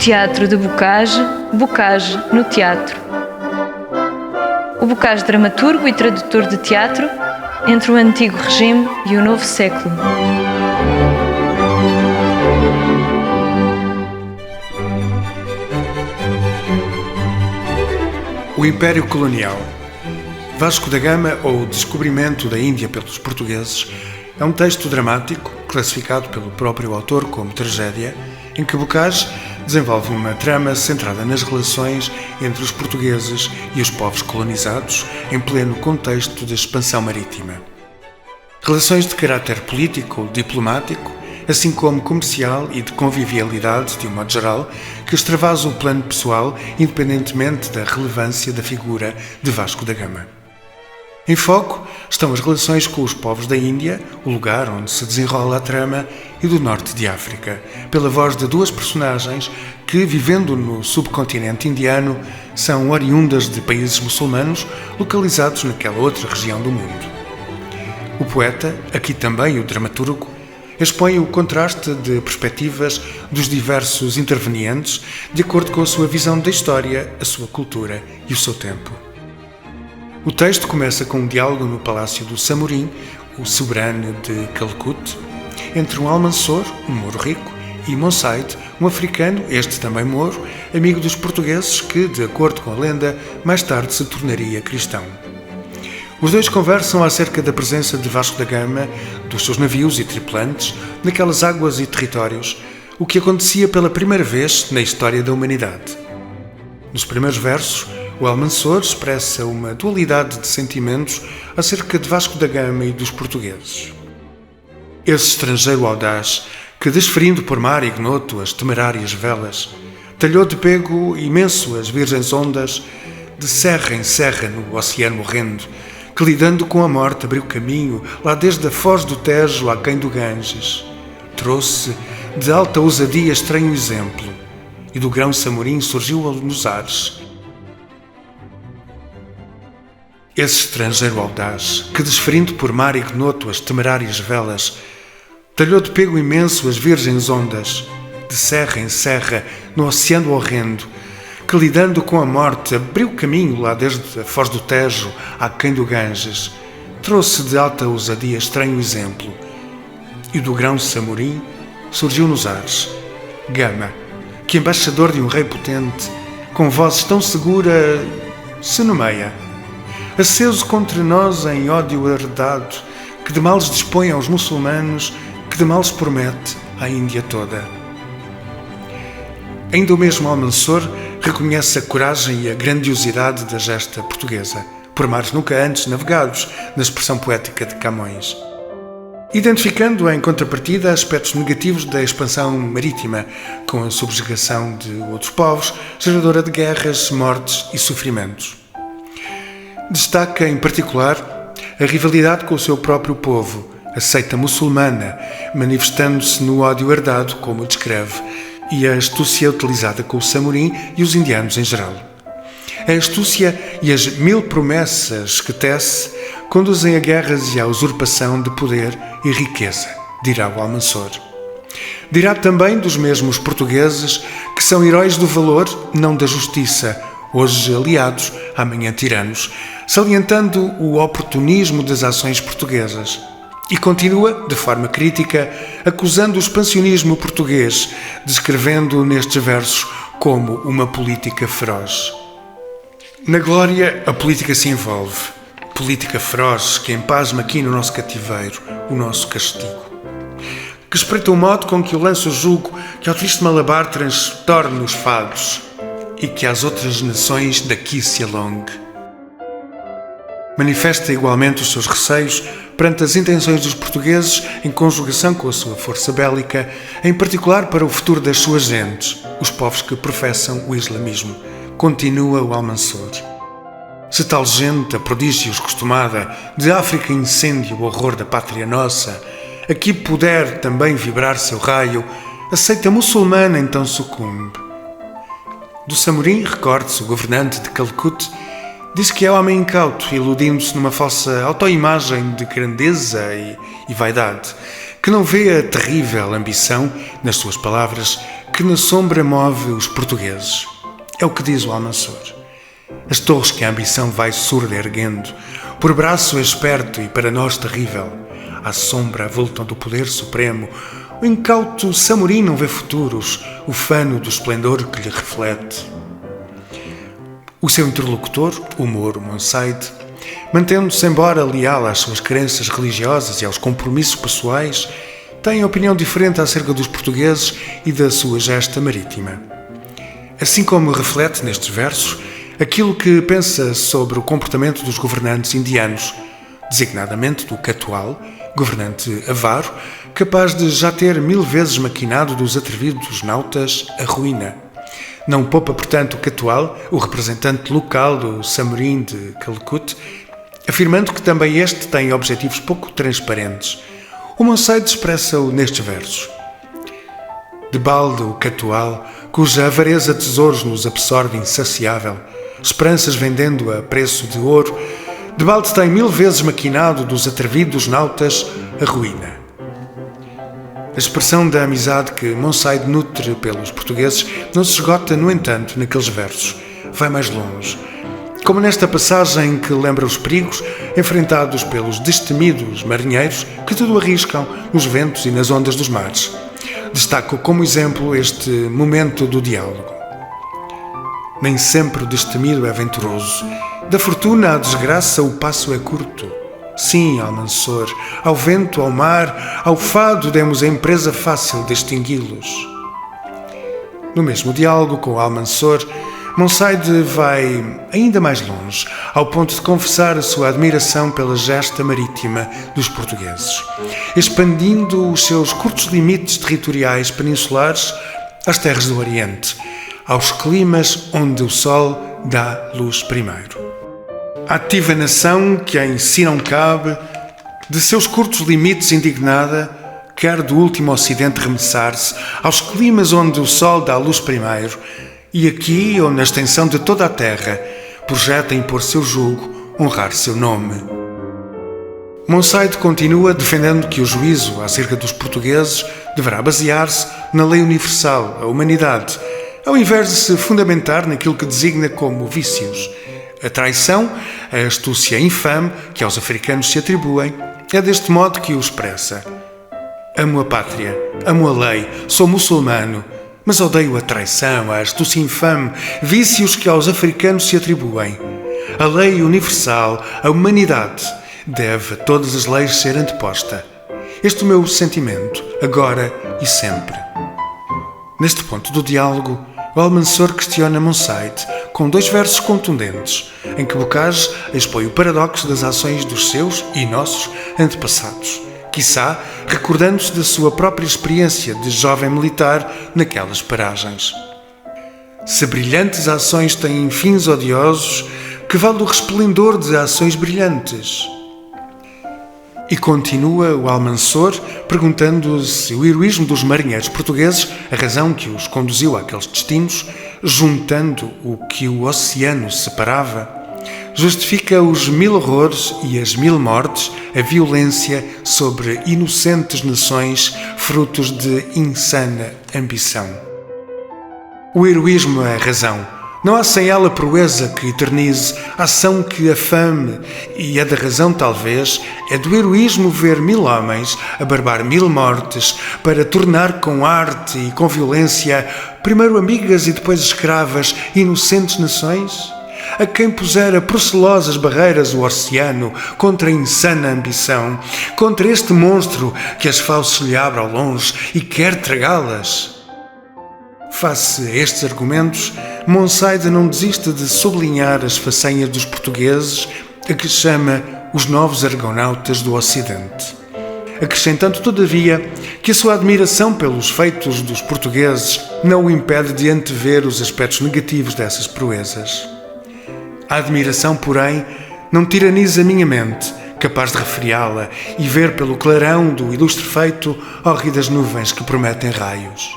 teatro de Bocage, Bocage no teatro. O Bocage, dramaturgo e tradutor de teatro, entre o antigo regime e o novo século. O Império Colonial. Vasco da Gama ou o Descobrimento da Índia pelos Portugueses é um texto dramático, classificado pelo próprio autor como tragédia, em que Bocage desenvolve uma trama centrada nas relações entre os portugueses e os povos colonizados, em pleno contexto da expansão marítima. Relações de caráter político, diplomático, assim como comercial e de convivialidade, de um modo geral, que extravasam o plano pessoal, independentemente da relevância da figura de Vasco da Gama. Em foco estão as relações com os povos da Índia, o lugar onde se desenrola a trama, e do norte de África, pela voz de duas personagens que, vivendo no subcontinente indiano, são oriundas de países muçulmanos localizados naquela outra região do mundo. O poeta, aqui também o dramaturgo, expõe o contraste de perspectivas dos diversos intervenientes de acordo com a sua visão da história, a sua cultura e o seu tempo. O texto começa com um diálogo no palácio do Samorim, o soberano de Calcut, entre um almansor, um mouro rico, e Monsaid, um africano, este também mouro, amigo dos portugueses que, de acordo com a lenda, mais tarde se tornaria cristão. Os dois conversam acerca da presença de Vasco da Gama, dos seus navios e tripulantes, naquelas águas e territórios, o que acontecia pela primeira vez na história da humanidade. Nos primeiros versos, o almansor expressa uma dualidade de sentimentos acerca de Vasco da Gama e dos portugueses. Esse estrangeiro audaz, que desferindo por mar ignoto as temerárias velas, talhou de pego imenso as virgens ondas, de serra em serra no oceano horrendo, que lidando com a morte abriu caminho, lá desde a foz do Tejo aquém do Ganges. Trouxe de alta ousadia estranho exemplo, e do grão Samorim surgiu nos ares. Esse estrangeiro audaz, que desferindo por mar ignoto as temerárias velas, talhou de pego imenso as virgens ondas, de serra em serra, no oceano horrendo, que lidando com a morte abriu caminho lá desde a foz do Tejo aquém do Ganges, trouxe de alta ousadia estranho exemplo, e do grão Samorim surgiu nos ares. Gama, que embaixador de um rei potente, com vozes tão segura, se nomeia, aceso contra nós em ódio herdado, que de males dispõe aos muçulmanos, que de males promete à Índia toda. Ainda o mesmo almansor reconhece a coragem e a grandiosidade da gesta portuguesa, por mares nunca antes navegados, na expressão poética de Camões, identificando em contrapartida aspectos negativos da expansão marítima, com a subjugação de outros povos, geradora de guerras, mortes e sofrimentos. Destaca, em particular, a rivalidade com o seu próprio povo, a seita muçulmana, manifestando-se no ódio herdado, como o descreve, e a astúcia utilizada com o Samorim e os indianos em geral. A astúcia e as 1000 promessas que tece conduzem a guerras e à usurpação de poder e riqueza, dirá o almansor. Dirá também dos mesmos portugueses que são heróis do valor, não da justiça, hoje aliados, amanhã tiranos, salientando o oportunismo das ações portuguesas. E continua, de forma crítica, acusando o expansionismo português, descrevendo nestes versos como uma política feroz. Na glória, a política se envolve. Política feroz que empasma aqui no nosso cativeiro, o nosso castigo. Que espreita o modo com que o lança o jugo, que ao triste malabar transtorne os fados, e que às outras nações daqui se alongue. Manifesta igualmente os seus receios perante as intenções dos portugueses em conjugação com a sua força bélica, em particular para o futuro das suas gentes, os povos que professam o islamismo. Continua o almansor. Se tal gente a prodígios costumada, de África incêndio o horror da pátria nossa, aqui puder também vibrar seu raio, a seita muçulmana então sucumbe. Do Samorim, recorde-se, o governante de Calcut, diz que é homem incauto, iludindo-se numa falsa autoimagem de grandeza e vaidade, que não vê a terrível ambição, nas suas palavras, que na sombra move os portugueses. É o que diz o Almanzor. As torres que a ambição vai surda erguendo, por braço esperto e para nós terrível, à sombra avultam do poder supremo, o incauto Samorim não vê futuros, o fano do esplendor que lhe reflete. O seu interlocutor, o Moro Monsaide, mantendo-se embora leal às suas crenças religiosas e aos compromissos pessoais, tem opinião diferente acerca dos portugueses e da sua gesta marítima. Assim como reflete nestes versos aquilo que pensa sobre o comportamento dos governantes indianos, designadamente do Catual, governante avaro, capaz de já ter 1000 vezes maquinado dos atrevidos nautas a ruína. Não poupa, portanto, o Catual, o representante local do Samorim de Calicut, afirmando que também este tem objetivos pouco transparentes. O Monsaide expressa-o nestes versos. De balde o Catual, cuja avareza tesouros nos absorve insaciável, esperanças vendendo a preço de ouro, de balde tem 1000 vezes maquinado dos atrevidos nautas a ruína. A expressão da amizade que Monsaide nutre pelos portugueses não se esgota, no entanto, naqueles versos. Vai mais longe. Como nesta passagem que lembra os perigos enfrentados pelos destemidos marinheiros que tudo arriscam nos ventos e nas ondas dos mares. Destaco como exemplo este momento do diálogo. Nem sempre o destemido é venturoso. Da fortuna à desgraça o passo é curto. Sim, Almanzor, ao vento, ao mar, ao fado demos a empresa fácil de extingui-los. No mesmo diálogo com Almanzor, Monsaide vai ainda mais longe, ao ponto de confessar a sua admiração pela gesta marítima dos portugueses, expandindo os seus curtos limites territoriais peninsulares às terras do Oriente, aos climas onde o sol dá luz primeiro. A ativa nação que em si não cabe, de seus curtos limites indignada, quer do último ocidente remessar-se aos climas onde o sol dá luz primeiro, e aqui, ou na extensão de toda a terra, projeta impor seu jugo, honrar seu nome. Monsaide continua defendendo que o juízo acerca dos portugueses deverá basear-se na lei universal, a humanidade, ao invés de se fundamentar naquilo que designa como vícios. A traição, a astúcia infame que aos africanos se atribuem, é deste modo que o expressa. Amo a pátria, amo a lei, sou muçulmano, mas odeio a traição, a astúcia infame, vícios que aos africanos se atribuem. A lei universal, a humanidade, deve a todas as leis ser anteposta. Este é o meu sentimento, agora e sempre. Neste ponto do diálogo, o Almanzor questiona Monsaide com 2 versos contundentes, em que Bocage expõe o paradoxo das ações dos seus e nossos antepassados, quiçá recordando-se da sua própria experiência de jovem militar naquelas paragens. Se brilhantes ações têm fins odiosos, que vale o resplendor de ações brilhantes? E continua o Almanzor perguntando se o heroísmo dos marinheiros portugueses, a razão que os conduziu àqueles destinos, juntando o que o oceano separava, justifica os 1000 horrores e as 1000 mortes, a violência sobre inocentes nações, frutos de insana ambição. O heroísmo é a razão. Não há sem ela proeza que eternize, a ação que afame, e é da razão talvez, é do heroísmo ver 1000 homens a barbar 1000 mortes, para tornar com arte e com violência, primeiro amigas e depois escravas, inocentes nações? A quem pusera por celosas barreiras o oceano contra a insana ambição, contra este monstro que as fauces lhe abre ao longe e quer tragá-las? Face a estes argumentos, Monsaide não desiste de sublinhar as façanhas dos portugueses, a que chama os novos argonautas do Ocidente, acrescentando, todavia, que a sua admiração pelos feitos dos portugueses não o impede de antever os aspectos negativos dessas proezas. A admiração, porém, não tiraniza a minha mente, capaz de refriá-la e ver pelo clarão do ilustre feito hórridas nuvens que prometem raios.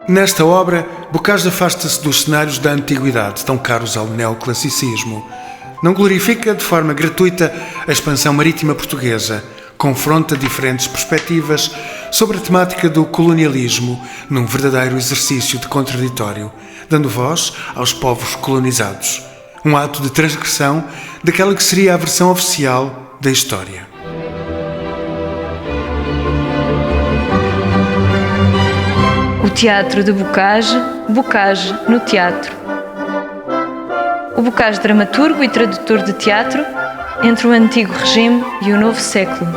Nesta obra, Bocage afasta-se dos cenários da antiguidade, tão caros ao neoclassicismo. Não glorifica de forma gratuita a expansão marítima portuguesa, confronta diferentes perspectivas, sobre a temática do colonialismo num verdadeiro exercício de contraditório, dando voz aos povos colonizados. Um ato de transgressão daquela que seria a versão oficial da história. O teatro de Bocage, Bocage no teatro. O Bocage, dramaturgo e tradutor de teatro entre o antigo regime e o novo século.